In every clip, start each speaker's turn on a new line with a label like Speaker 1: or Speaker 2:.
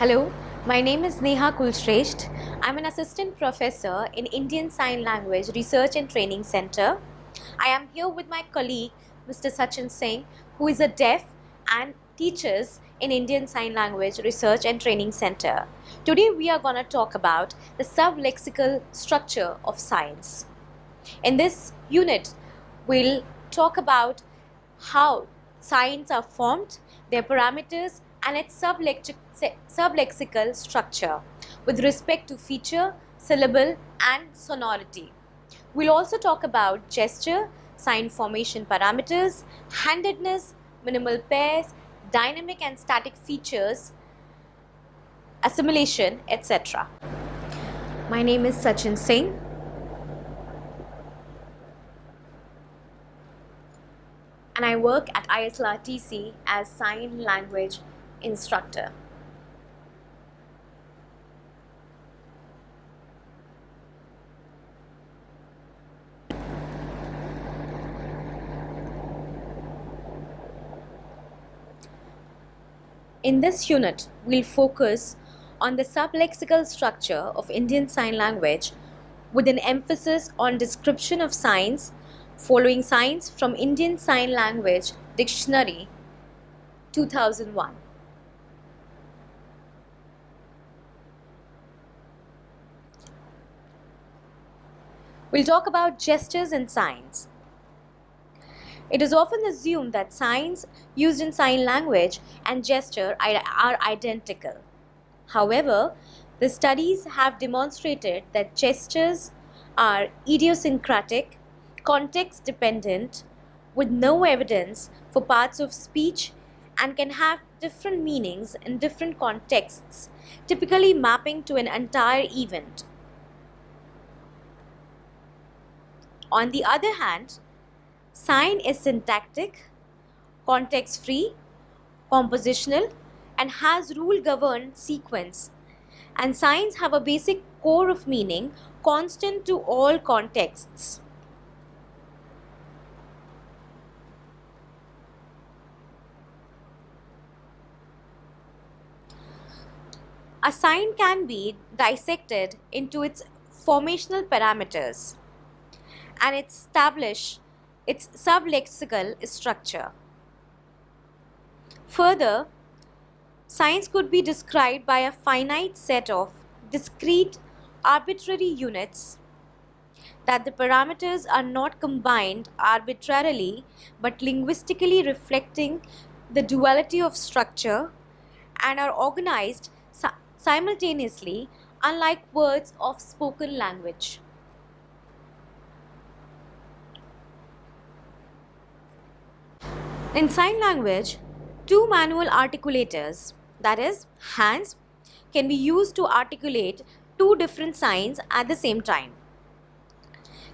Speaker 1: Hello, my name is Neha Kulshresht. I'm an assistant professor in Indian Sign Language Research and Training Center. I am here with my colleague, Mr. Sachin Singh, who is a deaf and teaches in Indian Sign Language Research and Training Center. Today we are going to talk about the sublexical structure of signs. In this unit, we'll talk about how signs are formed, their parameters, and its sublexical structure with respect to feature, syllable, and sonority. We'll also talk about gesture, sign formation parameters, handedness, minimal pairs, dynamic and static features, assimilation, etc. My name is Sachin Singh. And I work at ISLRTC as sign language instructor. In this unit, we'll focus on the sublexical structure of Indian Sign Language with an emphasis on description of signs following signs from Indian Sign Language Dictionary 2001. We'll talk about gestures and signs. It is often assumed that signs used in sign language and gesture are identical. However, the studies have demonstrated that gestures are idiosyncratic, context dependent, with no evidence for parts of speech, and can have different meanings in different contexts, typically mapping to an entire event. On the other hand, sign is syntactic, context-free, compositional, and has rule-governed sequence, and signs have a basic core of meaning constant to all contexts. A sign can be dissected into its formational parameters and establish its sublexical structure. Further, signs could be described by a finite set of discrete arbitrary units that the parameters are not combined arbitrarily but linguistically reflecting the duality of structure and are organized simultaneously, unlike words of spoken language. In sign language, two manual articulators, that is, hands, can be used to articulate two different signs at the same time.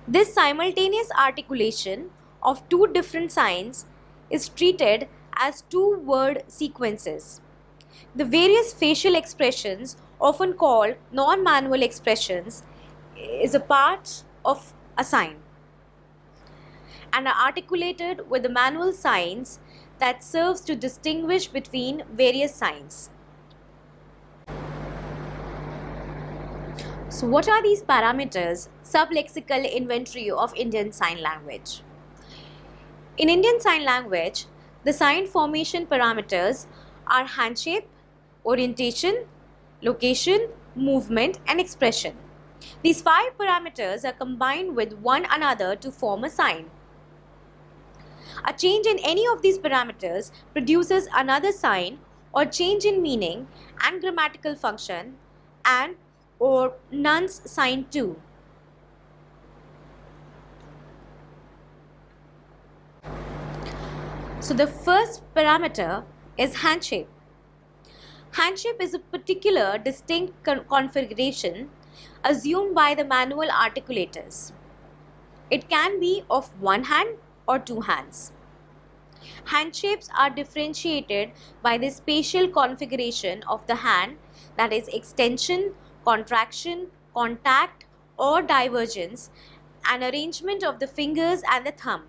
Speaker 1: This simultaneous articulation of two different signs is treated as two-word sequences. The various facial expressions, often called non-manual expressions, is a part of a sign and are articulated with the manual signs that serves to distinguish between various signs. So what are these parameters? Sublexical inventory of Indian Sign Language. In Indian Sign Language, the sign formation parameters are hand shape, orientation, location, movement, and expression. These 5 parameters are combined with one another to form a sign. A change in any of these parameters produces another sign or change in meaning and grammatical function and or nonce sign too. So the first parameter is hand shape. Hand shape is a particular distinct configuration assumed by the manual articulators. It can be of one hand or two hands. Hand shapes are differentiated by the spatial configuration of the hand, that is extension, contraction, contact or divergence, and arrangement of the fingers and the thumb.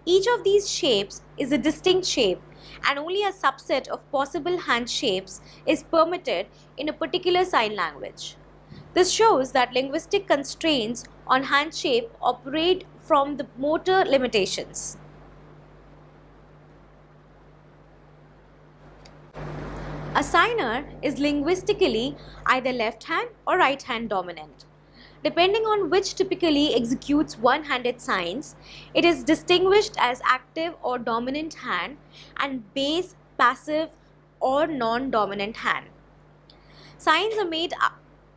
Speaker 1: Each of these shapes is a distinct shape, and only a subset of possible hand shapes is permitted in a particular sign language. This shows that linguistic constraints on hand shape operate from the motor limitations. A signer is linguistically either left hand or right hand dominant. Depending on which typically executes one-handed signs, it is distinguished as active or dominant hand and bass, passive or non-dominant hand. Signs are made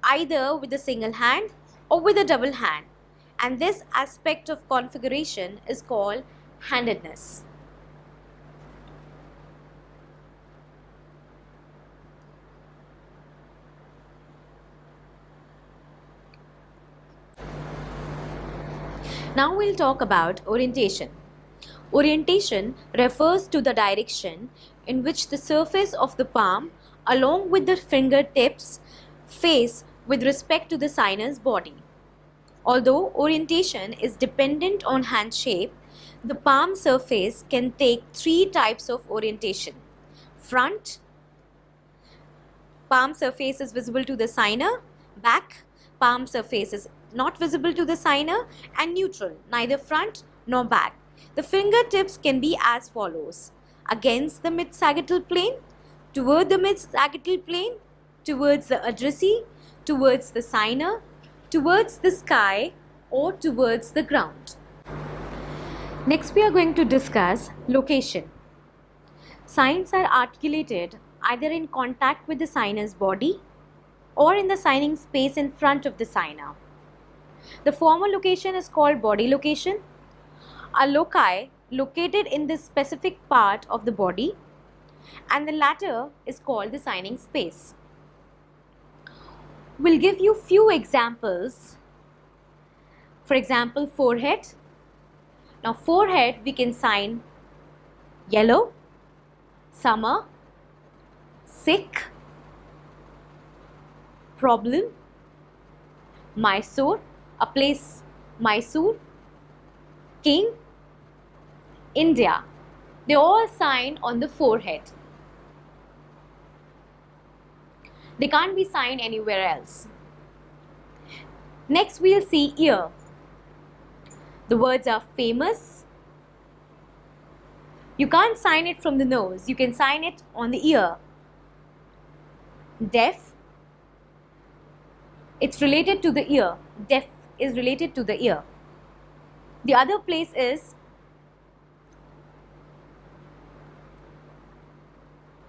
Speaker 1: either with a single hand or with a double hand, and this aspect of configuration is called handedness. Now we'll talk about orientation. Orientation refers to the direction in which the surface of the palm along with the fingertips face with respect to the signer's body. Although orientation is dependent on hand shape, the palm surface can take three types of orientation. Front, palm surface is visible to the signer. Back, palm surface is not visible to the signer. And neutral, neither front nor back. The fingertips can be as follows: against the mid-sagittal plane, toward the mid-sagittal plane, towards the addressee, towards the signer, towards the sky, or towards the ground. Next, we are going to discuss location. Signs are articulated either in contact with the signer's body or in the signing space in front of the signer. The former location is called body location. A loci located in this specific part of the body, and the latter is called the signing space. We'll give you few examples. For example, forehead. Now forehead we can sign yellow, summer, sick, problem, Mysore, a place, Mysore, king, India. They all signed on the forehead. They can't be signed anywhere else. Next we'll see ear. The words are famous. You can't sign it from the nose. You can sign it on the ear. Deaf. It's related to the ear. Deaf is related to the ear. The other place is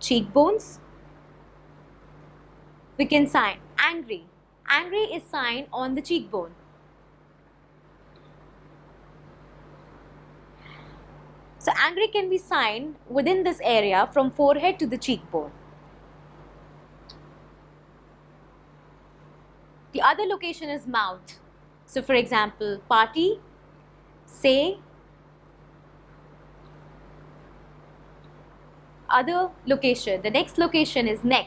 Speaker 1: cheekbones. We can sign angry. Angry is signed on the cheekbone. So angry can be signed within this area from forehead to the cheekbone. The other location is mouth. So for example, party, say. Other location, the next location is neck.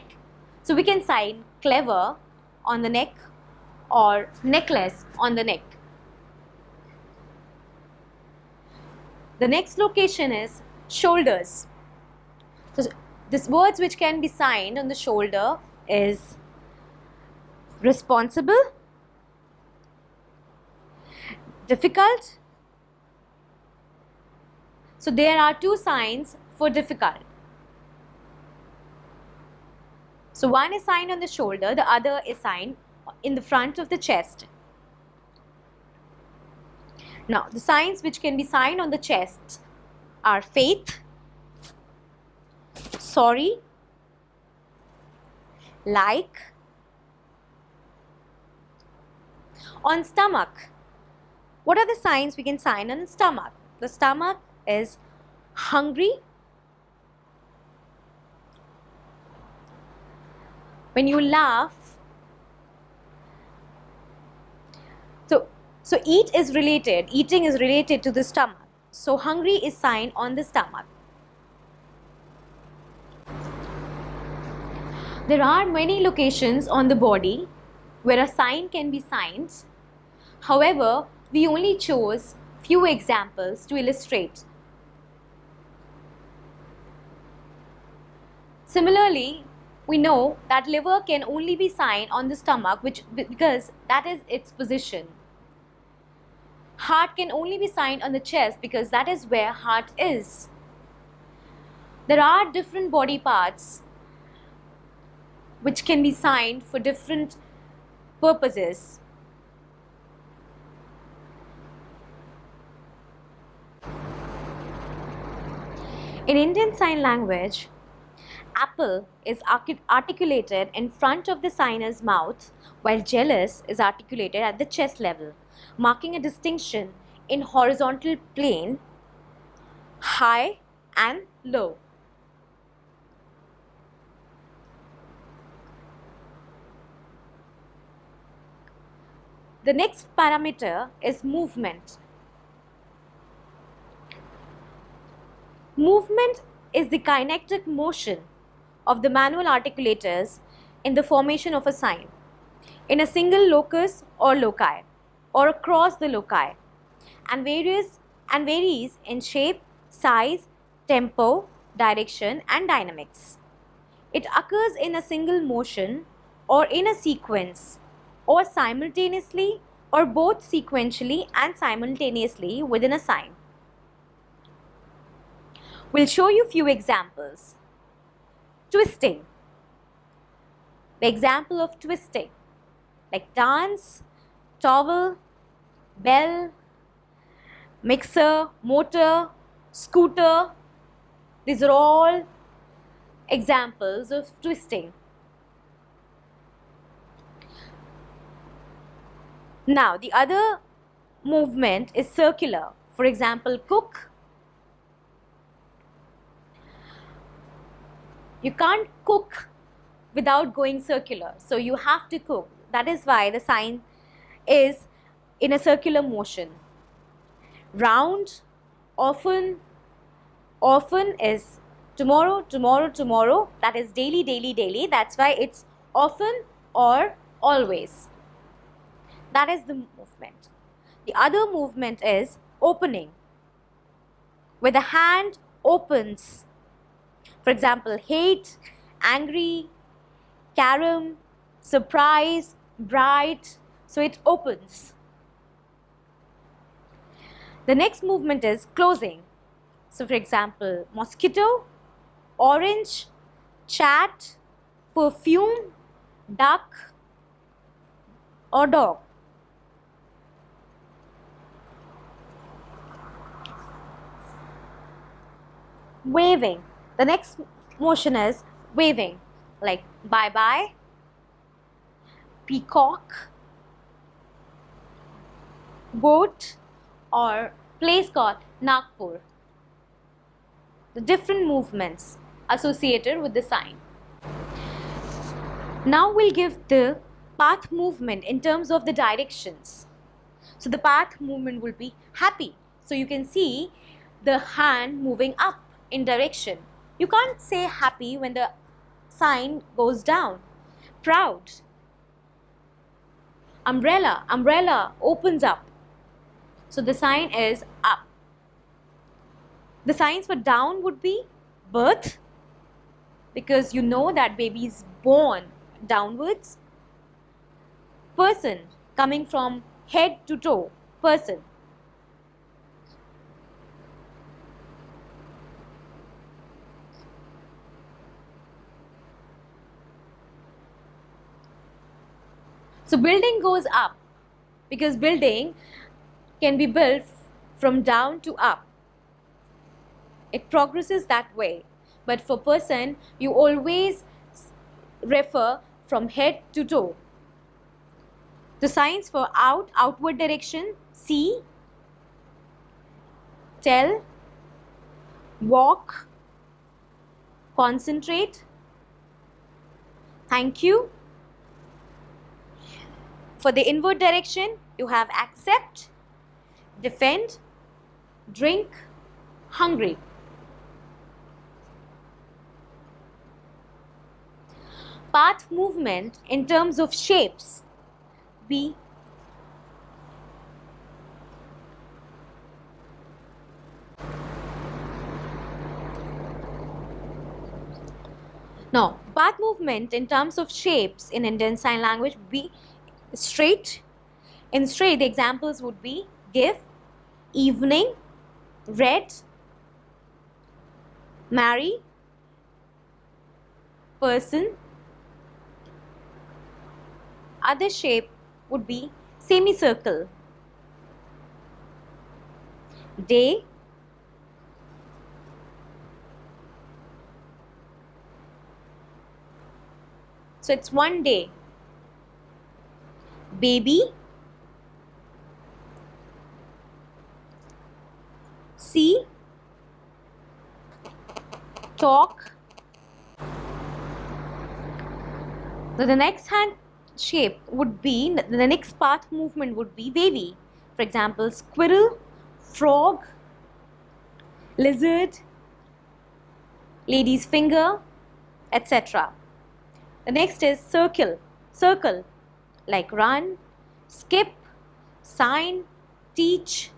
Speaker 1: So we can sign clever on the neck or necklace on the neck. The next location is shoulders. So these words which can be signed on the shoulder is responsible, difficult. So there are two signs for difficult. So one is signed on the shoulder, the other is signed in the front of the chest. Now, the signs which can be signed on the chest are faith, sorry, like. On stomach, what are the signs we can sign on the stomach? The stomach is hungry. When you laugh, so eat is related, eating is related to the stomach. So hungry is signed on the stomach. There are many locations on the body where a sign can be signed. However, we only chose few examples to illustrate. Similarly, we know that liver can only be signed on the stomach because that is its position. Heart can only be signed on the chest because that is where heart is. There are different body parts which can be signed for different purposes. In Indian Sign Language, apple is articulated in front of the signer's mouth, while jealous is articulated at the chest level, marking a distinction in horizontal plane, high and low. The next parameter is movement. Movement is the kinetic motion of the manual articulators in the formation of a sign in a single locus or loci or across the loci and varies in shape, size, tempo, direction and dynamics. It occurs in a single motion or in a sequence or simultaneously or both sequentially and simultaneously within a sign. We'll show you few examples. Twisting. The example of twisting, like dance, towel, bell, mixer, motor, scooter. These are all examples of twisting. Now, the other movement is circular. For example, cook. You can't cook without going circular. So you have to cook. That is why the sign is in a circular motion. Round, often is tomorrow, tomorrow, tomorrow. That is daily, daily, daily. That's why it's often or always. That is the movement. The other movement is opening, where the hand opens. For example, hate, angry, carom, surprise, bright. So it opens. The next movement is closing. So for example, mosquito, orange, chat, perfume, duck or dog. Waving. The next motion is waving, like bye-bye, peacock, goat or place called Nagpur. The different movements associated with the sign. Now we'll give the path movement in terms of the directions. So the path movement will be happy. So you can see the hand moving up in direction. You can't say happy when the sign goes down. Proud. Umbrella. Umbrella opens up. So the sign is up. The signs for down would be birth, because you know that baby is born downwards. Person, coming from head to toe. Person. So building goes up because building can be built from down to up. It progresses that way. But for person, you always refer from head to toe. The signs for out, outward direction, see, tell, walk, concentrate, thank you. For the inward direction, you have accept, defend, drink, hungry. Path movement in terms of shapes. B. Now, path movement in terms of shapes in Indian Sign Language would be straight. In straight, the examples would be give, evening, red, marry, person. Other shape would be semicircle, day, so it's one day, baby, see, talk. Now the next hand shape would be, the next path movement would be wavy. For example, squirrel, frog, lizard, lady's finger, etc. The next is circle, circle, like run, skip, sign, teach,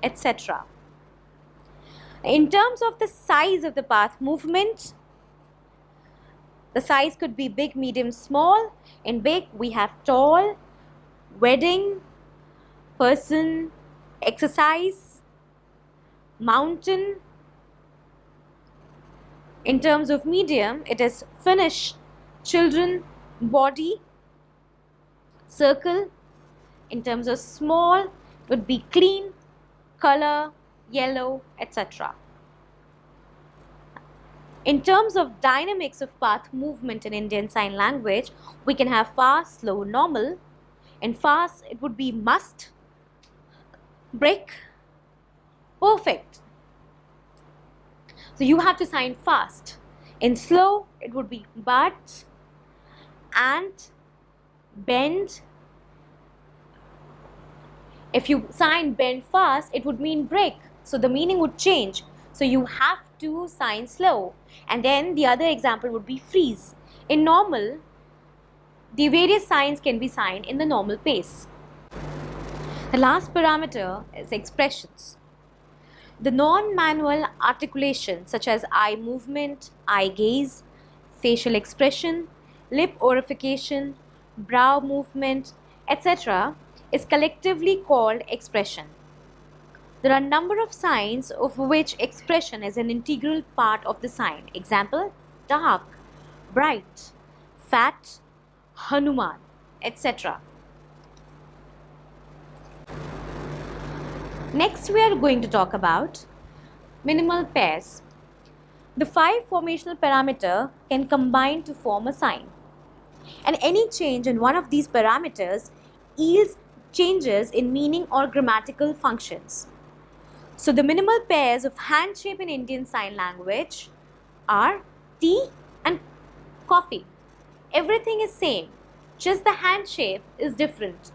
Speaker 1: etc. In terms of the size of the path movement, the size could be big, medium, small. In big, we have tall, wedding, person, exercise, mountain. In terms of medium, it is finish, children, body, circle. In terms of small, it would be clean, color, yellow, etc. In terms of dynamics of path movement in Indian Sign Language, we can have fast, slow, normal. In fast, it would be must, brick, perfect. So you have to sign fast. In slow, it would be but, and, bend. If you sign bend fast, it would mean break. So the meaning would change. So you have to sign slow. And then the other example would be freeze. In normal, the various signs can be signed in the normal pace. The last parameter is expressions. The non-manual articulation such as eye movement, eye gaze, facial expression, lip orification, brow movement, etc. is collectively called expression. There are a number of signs of which expression is an integral part of the sign. Example, dark, bright, fat, Hanuman, etc. Next, we are going to talk about minimal pairs. The 5 formational parameters can combine to form a sign. And any change in one of these parameters yields changes in meaning or grammatical functions. So the minimal pairs of hand shape in Indian Sign Language are tea and coffee. Everything is same, just the hand shape is different.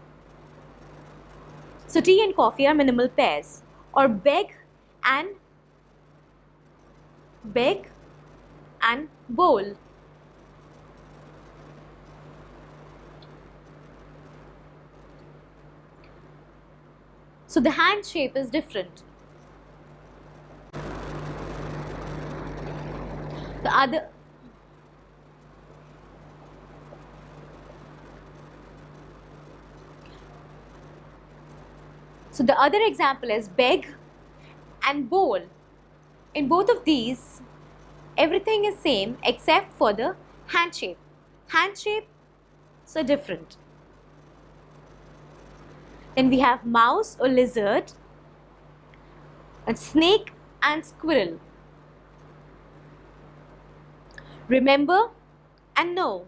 Speaker 1: So tea and coffee are minimal pairs. Or beg and bowl. So the hand shape is different. So the other example is beg and bowl. In both of these, everything is same except for the hand shape. Hand shapes are different. Then we have mouse or lizard, and snake and squirrel. Remember and know.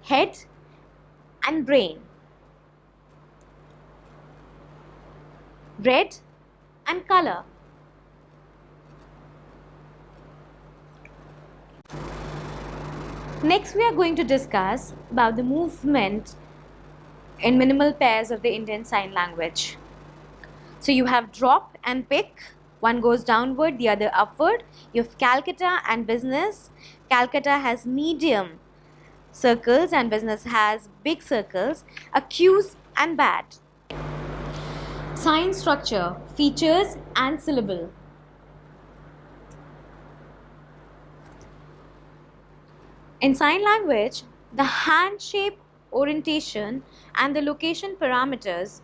Speaker 1: Head and brain. Red and color. Next, we are going to discuss about the movement in minimal pairs of the Indian Sign Language. So you have drop and pick. One goes downward, the other upward. You have Calcutta and business. Calcutta has medium circles and business has big circles. Accuse and bad. Sign structure, features and syllable. In sign language, the hand shape, orientation, and the location parameters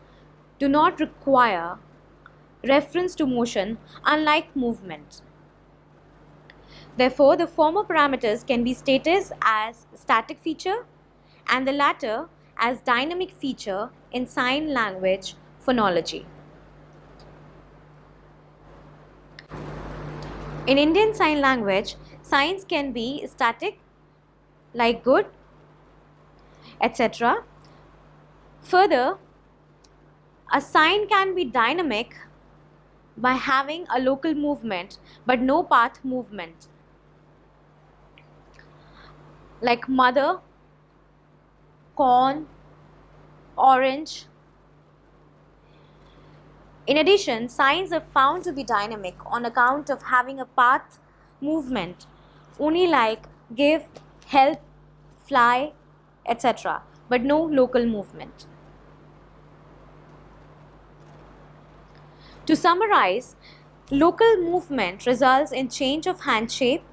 Speaker 1: do not require reference to motion, unlike movement. Therefore, the former parameters can be stated as static feature and the latter as dynamic feature in sign language phonology. In Indian Sign Language, signs can be static, like good, etc. Further, a sign can be dynamic by having a local movement but no path movement, like mother, corn, orange. In addition, signs are found to be dynamic on account of having a path movement, only like give, help, fly, etc., but no local movement. To summarize, local movement results in change of hand shape,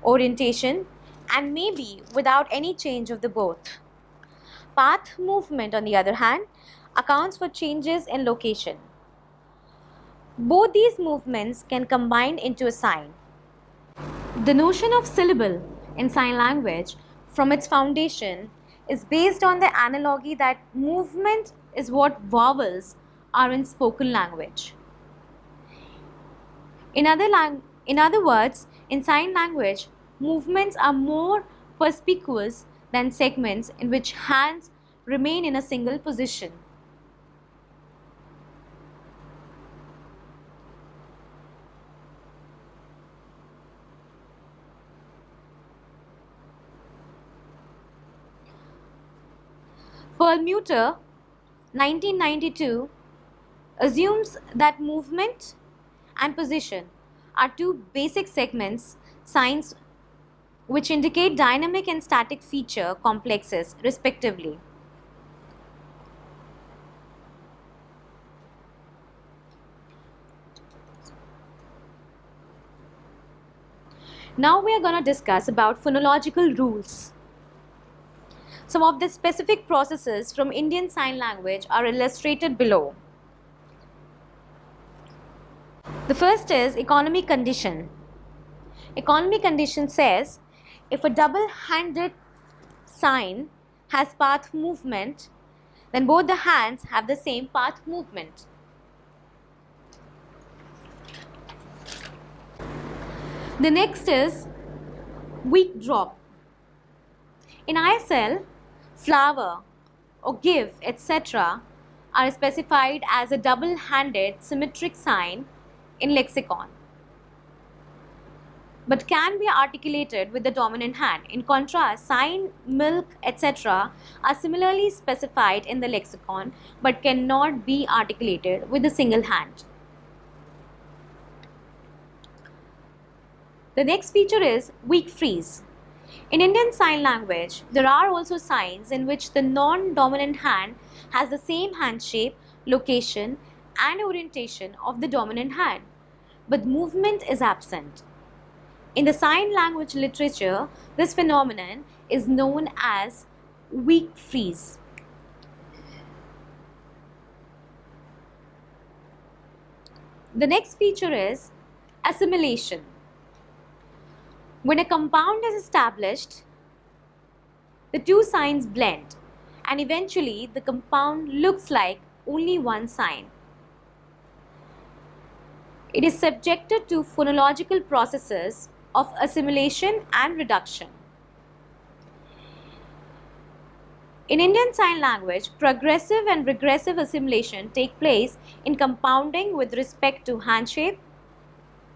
Speaker 1: orientation, and maybe without any change of the both. Path movement, on the other hand, accounts for changes in location. Both these movements can combine into a sign. The notion of syllable in sign language, from its foundation, is based on the analogy that movement is what vowels are in spoken language. In other words, in sign language, movements are more perspicuous than segments in which hands remain in a single position. Perlmutter, 1992, assumes that movement and position are two basic segments, signs which indicate dynamic and static feature complexes respectively. Now we are going to discuss about phonological rules. Some of the specific processes from Indian Sign Language are illustrated below. The first is economy condition. Economy condition says if a double-handed sign has path movement, then both the hands have the same path movement. The next is weak drop. In ISL, flower or give, etc. are specified as a double-handed symmetric sign in lexicon, but can be articulated with the dominant hand. In contrast, sign, milk, etc. are similarly specified in the lexicon, but cannot be articulated with a single hand. The next feature is weak freeze. In Indian Sign Language, there are also signs in which the non-dominant hand has the same hand shape, location, and orientation of the dominant hand, but movement is absent. In the sign language literature, this phenomenon is known as weak freeze. The next feature is assimilation. When a compound is established, the two signs blend and eventually the compound looks like only one sign. It is subjected to phonological processes of assimilation and reduction. In Indian Sign Language, progressive and regressive assimilation take place in compounding with respect to hand shape,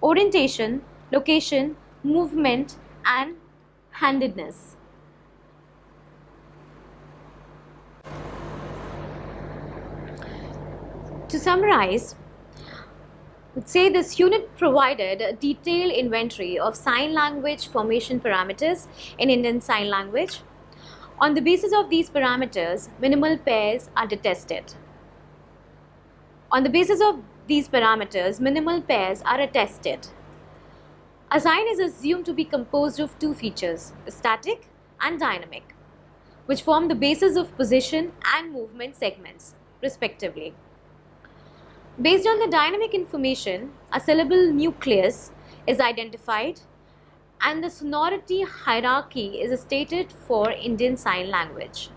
Speaker 1: orientation, location, movement, and handedness. To summarize, I would say this unit provided a detailed inventory of sign language formation parameters in Indian Sign Language. On the basis of these parameters, minimal pairs are detested. On the basis of these parameters, minimal pairs are attested. A sign is assumed to be composed of two features, static and dynamic, which form the basis of position and movement segments, respectively. Based on the dynamic information, a syllable nucleus is identified and the sonority hierarchy is stated for Indian Sign Language.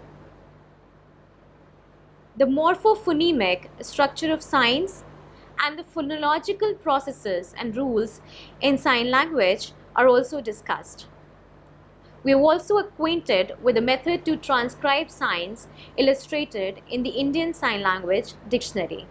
Speaker 1: The morphophonemic structure of signs and the phonological processes and rules in sign language are also discussed. We are also acquainted with the method to transcribe signs illustrated in the Indian Sign Language Dictionary.